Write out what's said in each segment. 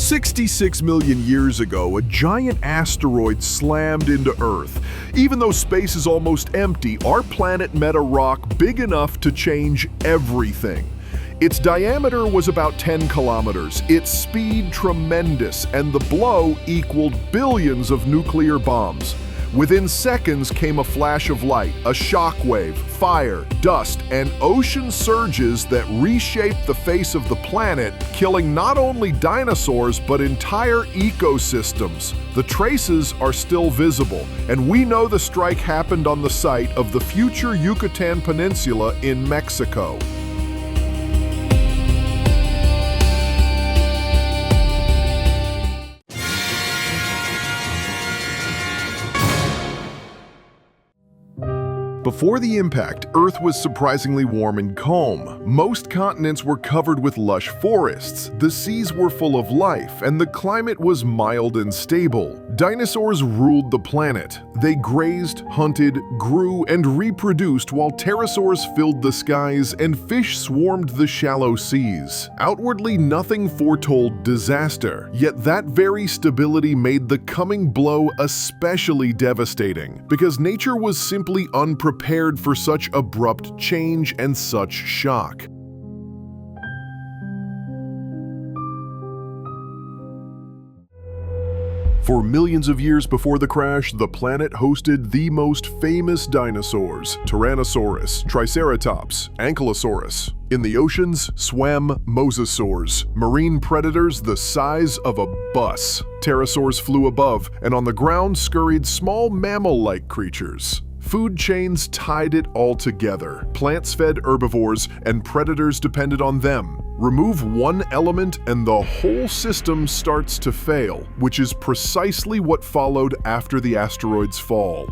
66 million years ago, a giant asteroid slammed into Earth. Even though space is almost empty, our planet met a rock big enough to change everything. Its diameter was about 10 kilometers, its speed tremendous, and the blow equaled billions of nuclear bombs. Within seconds came a flash of light, a shockwave, fire, dust, and ocean surges that reshaped the face of the planet, killing not only dinosaurs but entire ecosystems. The traces are still visible, and we know the strike happened on the site of the future Yucatán Peninsula in Mexico. Before the impact, Earth was surprisingly warm and calm. Most continents were covered with lush forests, the seas were full of life, and the climate was mild and stable. Dinosaurs ruled the planet. They grazed, hunted, grew, and reproduced while pterosaurs filled the skies and fish swarmed the shallow seas. Outwardly, nothing foretold disaster, yet that very stability made the coming blow especially devastating, because nature was simply unprepared for such abrupt change and such shock. For millions of years before the crash, the planet hosted the most famous dinosaurs: Tyrannosaurus, Triceratops, Ankylosaurus. In the oceans swam mosasaurs, marine predators the size of a bus. Pterosaurs flew above, and on the ground scurried small mammal-like creatures. Food chains tied it all together. Plants fed herbivores, and predators depended on them. Remove one element and the whole system starts to fail, which is precisely what followed after the asteroid's fall.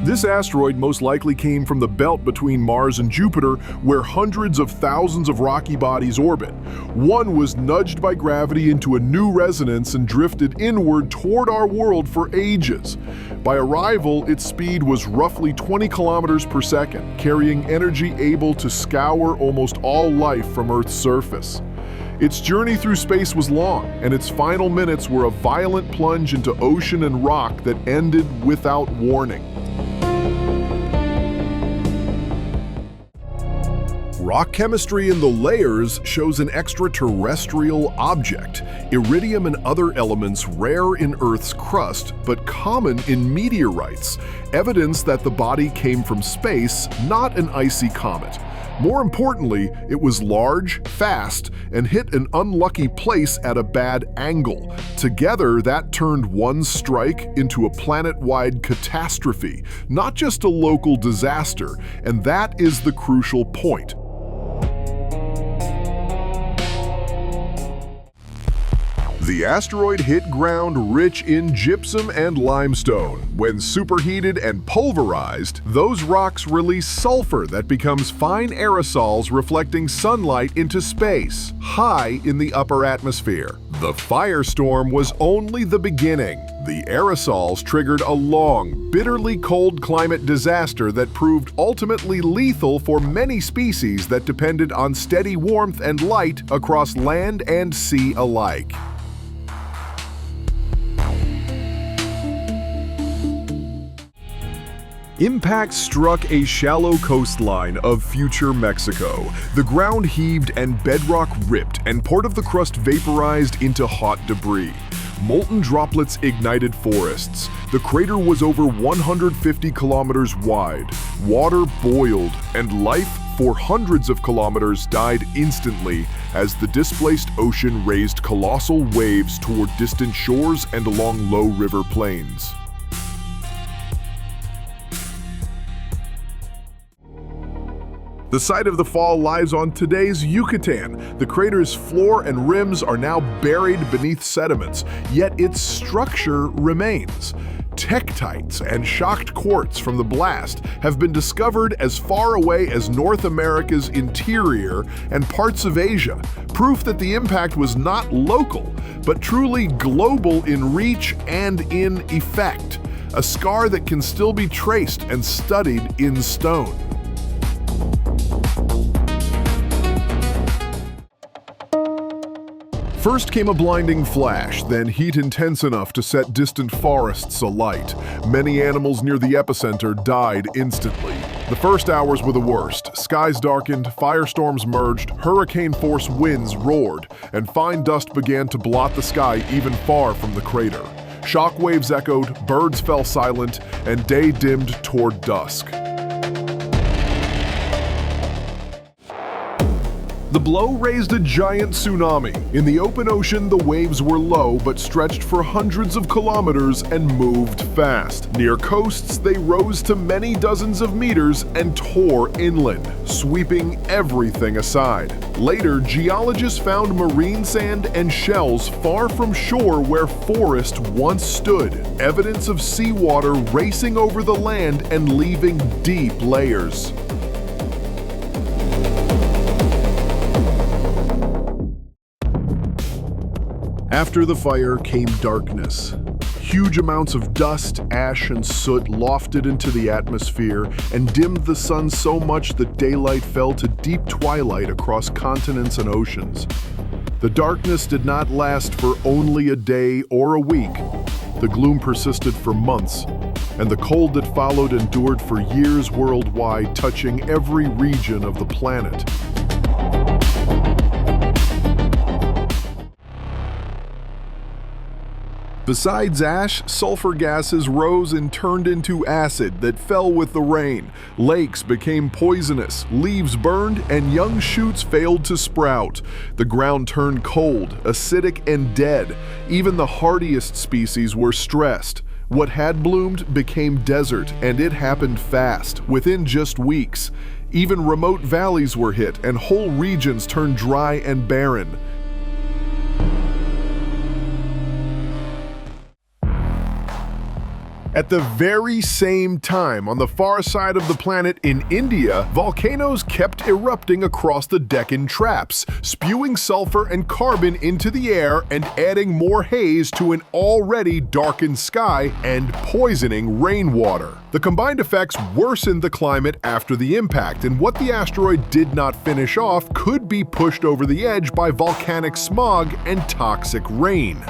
This asteroid most likely came from the belt between Mars and Jupiter, where hundreds of thousands of rocky bodies orbit. One was nudged by gravity into a new resonance and drifted inward toward our world for ages. By arrival, its speed was roughly 20 kilometers per second, carrying energy able to scour almost all life from Earth's surface. Its journey through space was long, and its final minutes were a violent plunge into ocean and rock that ended without warning. Rock chemistry in the layers shows an extraterrestrial object, iridium and other elements rare in Earth's crust but common in meteorites, evidence that the body came from space, not an icy comet. More importantly, it was large, fast, and hit an unlucky place at a bad angle. Together, that turned one strike into a planet-wide catastrophe, not just a local disaster, and that is the crucial point. The asteroid hit ground rich in gypsum and limestone. When superheated and pulverized, those rocks release sulfur that becomes fine aerosols reflecting sunlight into space, high in the upper atmosphere. The firestorm was only the beginning. The aerosols triggered a long, bitterly cold climate disaster that proved ultimately lethal for many species that depended on steady warmth and light across land and sea alike. Impact struck a shallow coastline of future Mexico. The ground heaved and bedrock ripped, and part of the crust vaporized into hot debris. Molten droplets ignited forests. The crater was over 150 kilometers wide. Water boiled, and life for hundreds of kilometers died instantly as the displaced ocean raised colossal waves toward distant shores and along low river plains. The site of the fall lies on today's Yucatan. The crater's floor and rims are now buried beneath sediments, yet its structure remains. Tektites and shocked quartz from the blast have been discovered as far away as North America's interior and parts of Asia, proof that the impact was not local, but truly global in reach and in effect, a scar that can still be traced and studied in stone. First came a blinding flash, then heat intense enough to set distant forests alight. Many animals near the epicenter died instantly. The first hours were the worst. Skies darkened, firestorms merged, hurricane-force winds roared, and fine dust began to blot the sky even far from the crater. Shockwaves echoed, birds fell silent, and day dimmed toward dusk. The blow raised a giant tsunami. In the open ocean, the waves were low but stretched for hundreds of kilometers and moved fast. Near coasts, they rose to many dozens of meters and tore inland, sweeping everything aside. Later, geologists found marine sand and shells far from shore where forest once stood, evidence of seawater racing over the land and leaving deep layers. After the fire came darkness. Huge amounts of dust, ash, and soot lofted into the atmosphere and dimmed the sun so much that daylight fell to deep twilight across continents and oceans. The darkness did not last for only a day or a week. The gloom persisted for months, and the cold that followed endured for years worldwide, touching every region of the planet. Besides ash, sulfur gases rose and turned into acid that fell with the rain. Lakes became poisonous, leaves burned, and young shoots failed to sprout. The ground turned cold, acidic, and dead. Even the hardiest species were stressed. What had bloomed became desert, and it happened fast, within just weeks. Even remote valleys were hit, and whole regions turned dry and barren. At the very same time, on the far side of the planet in India, volcanoes kept erupting across the Deccan Traps, spewing sulfur and carbon into the air and adding more haze to an already darkened sky and poisoning rainwater. The combined effects worsened the climate after the impact, and what the asteroid did not finish off could be pushed over the edge by volcanic smog and toxic rain.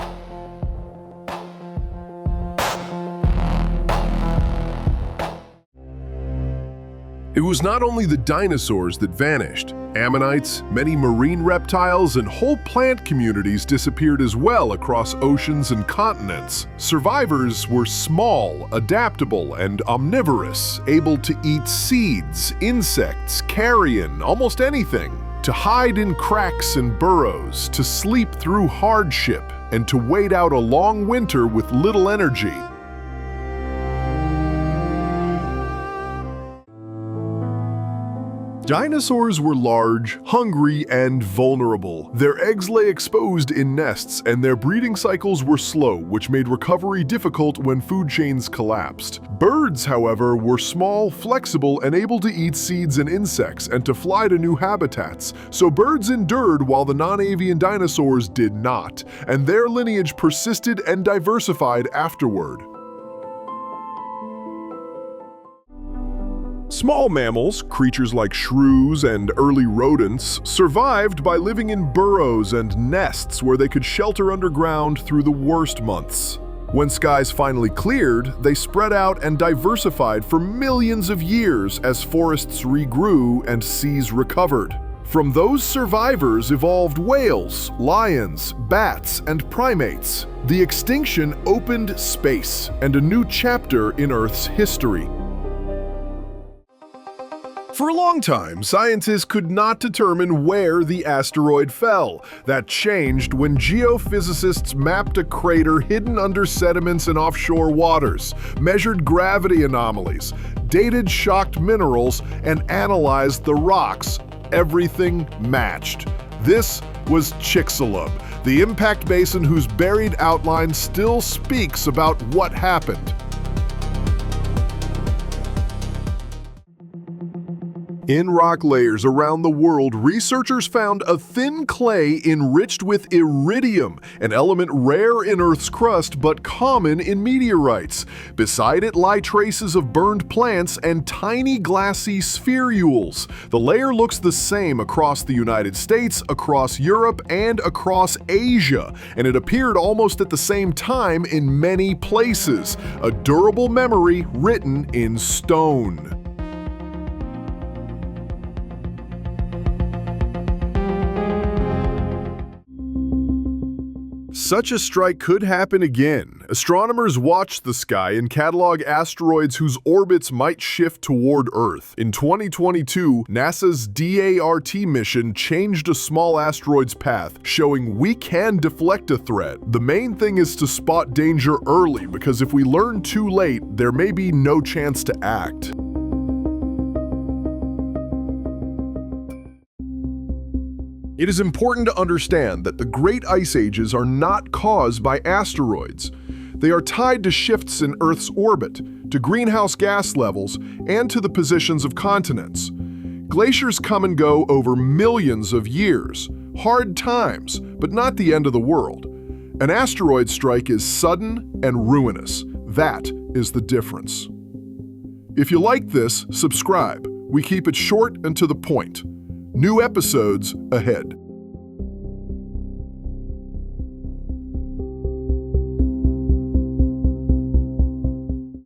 It was not only the dinosaurs that vanished. Ammonites, many marine reptiles, and whole plant communities disappeared as well across oceans and continents. Survivors were small, adaptable, and omnivorous, able to eat seeds, insects, carrion, almost anything. To hide in cracks and burrows, to sleep through hardship, and to wait out a long winter with little energy. Dinosaurs were large, hungry, and vulnerable. Their eggs lay exposed in nests, and their breeding cycles were slow, which made recovery difficult when food chains collapsed. Birds, however, were small, flexible, and able to eat seeds and insects, and to fly to new habitats. So birds endured while the non-avian dinosaurs did not, and their lineage persisted and diversified afterward. Small mammals, creatures like shrews and early rodents, survived by living in burrows and nests where they could shelter underground through the worst months. When skies finally cleared, they spread out and diversified for millions of years as forests regrew and seas recovered. From those survivors evolved whales, lions, bats, and primates. The extinction opened space and a new chapter in Earth's history. For a long time, scientists could not determine where the asteroid fell. That changed when geophysicists mapped a crater hidden under sediments in offshore waters, measured gravity anomalies, dated shocked minerals, and analyzed the rocks. Everything matched. This was Chicxulub, the impact basin whose buried outline still speaks about what happened. In rock layers around the world, researchers found a thin clay enriched with iridium, an element rare in Earth's crust but common in meteorites. Beside it lie traces of burned plants and tiny glassy spherules. The layer looks the same across the United States, across Europe, and across Asia, and it appeared almost at the same time in many places. A durable memory written in stone. Such a strike could happen again. Astronomers watched the sky and catalog asteroids whose orbits might shift toward Earth. In 2022, NASA's DART mission changed a small asteroid's path, showing we can deflect a threat. The main thing is to spot danger early, because if we learn too late, there may be no chance to act. It is important to understand that the great ice ages are not caused by asteroids. They are tied to shifts in Earth's orbit, to greenhouse gas levels, and to the positions of continents. Glaciers come and go over millions of years. Hard times, but not the end of the world. An asteroid strike is sudden and ruinous. That is the difference. If you like this, subscribe. We keep it short and to the point. New episodes ahead.